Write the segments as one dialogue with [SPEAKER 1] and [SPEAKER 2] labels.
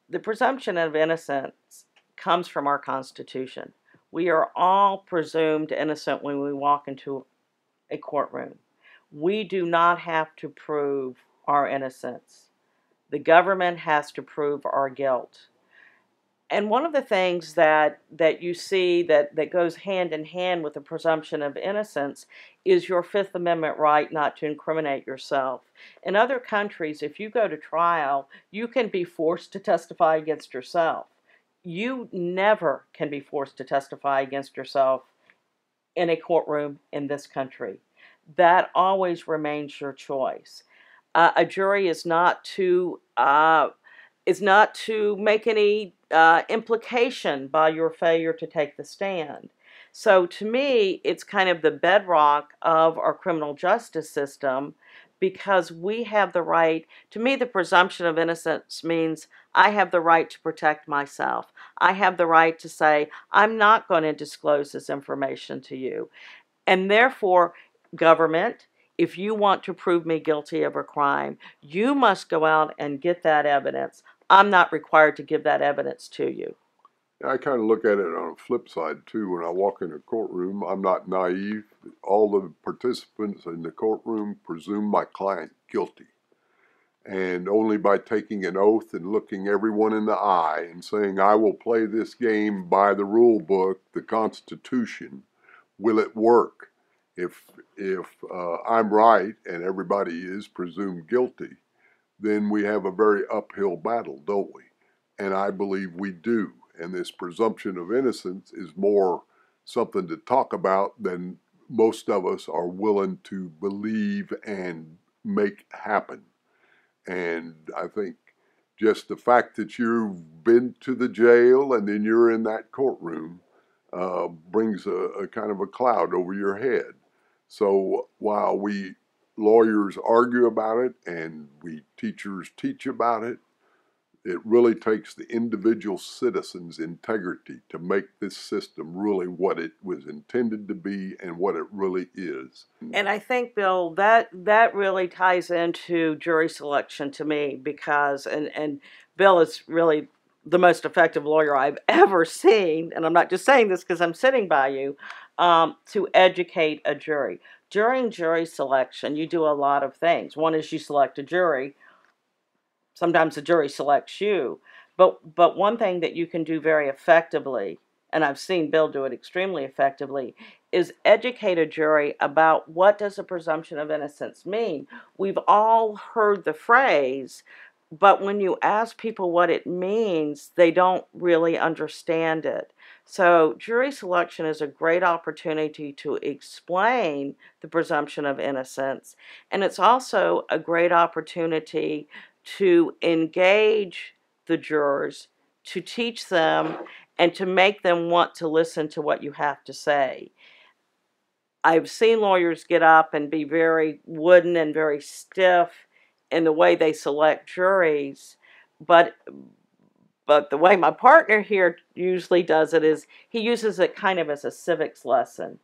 [SPEAKER 1] The presumption of innocence comes from our Constitution. We are all presumed innocent when we walk into a courtroom. We do not have to prove our innocence. The government has to prove our guilt. And one of the things that you see that goes hand in hand with the presumption of innocence is your Fifth Amendment right not to incriminate yourself. In other countries, if you go to trial, you can be forced to testify against yourself. You never can be forced to testify against yourself in a courtroom in this country. That always remains your choice. A jury is not to make any implication by your failure to take the stand. So to me, it's kind of the bedrock of our criminal justice system, because we have the right. To me, the presumption of innocence means I have the right to protect myself. I have the right to say, I'm not going to disclose this information to you. And therefore, government, if you want to prove me guilty of a crime, you must go out and get that evidence. I'm not required to give that evidence to you.
[SPEAKER 2] I kind of look at it on a flip side, too. When I walk in a courtroom, I'm not naive. All the participants in the courtroom presume my client guilty. And only by taking an oath and looking everyone in the eye and saying, I will play this game by the rule book, the Constitution, will it work. If I'm right and everybody is presumed guilty, then we have a very uphill battle, don't we? And I believe we do. And this presumption of innocence is more something to talk about than most of us are willing to believe and make happen. And I think just the fact that you've been to the jail and then you're in that courtroom brings a kind of a cloud over your head. So while we lawyers argue about it and we teachers teach about it, it really takes the individual citizen's integrity to make this system really what it was intended to be and what it really is.
[SPEAKER 1] And I think, Bill, that really ties into jury selection to me, because, and Bill is really the most effective lawyer I've ever seen, and I'm not just saying this because I'm sitting by you, to educate a jury. During jury selection, you do a lot of things. One is you select a jury. Sometimes the jury selects you. But one thing that you can do very effectively, and I've seen Bill do it extremely effectively, is educate a jury about what does a presumption of innocence mean. We've all heard the phrase, but when you ask people what it means, they don't really understand it. So jury selection is a great opportunity to explain the presumption of innocence, and it's also a great opportunity to engage the jurors, to teach them, and to make them want to listen to what you have to say. I've seen lawyers get up and be very wooden and very stiff in the way they select juries, but the way my partner here usually does it is he uses it kind of as a civics lesson,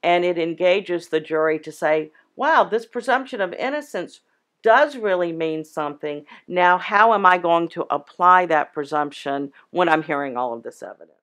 [SPEAKER 1] and it engages the jury to say, wow, this presumption of innocence does really mean something. Now, how am I going to apply that presumption when I'm hearing all of this evidence?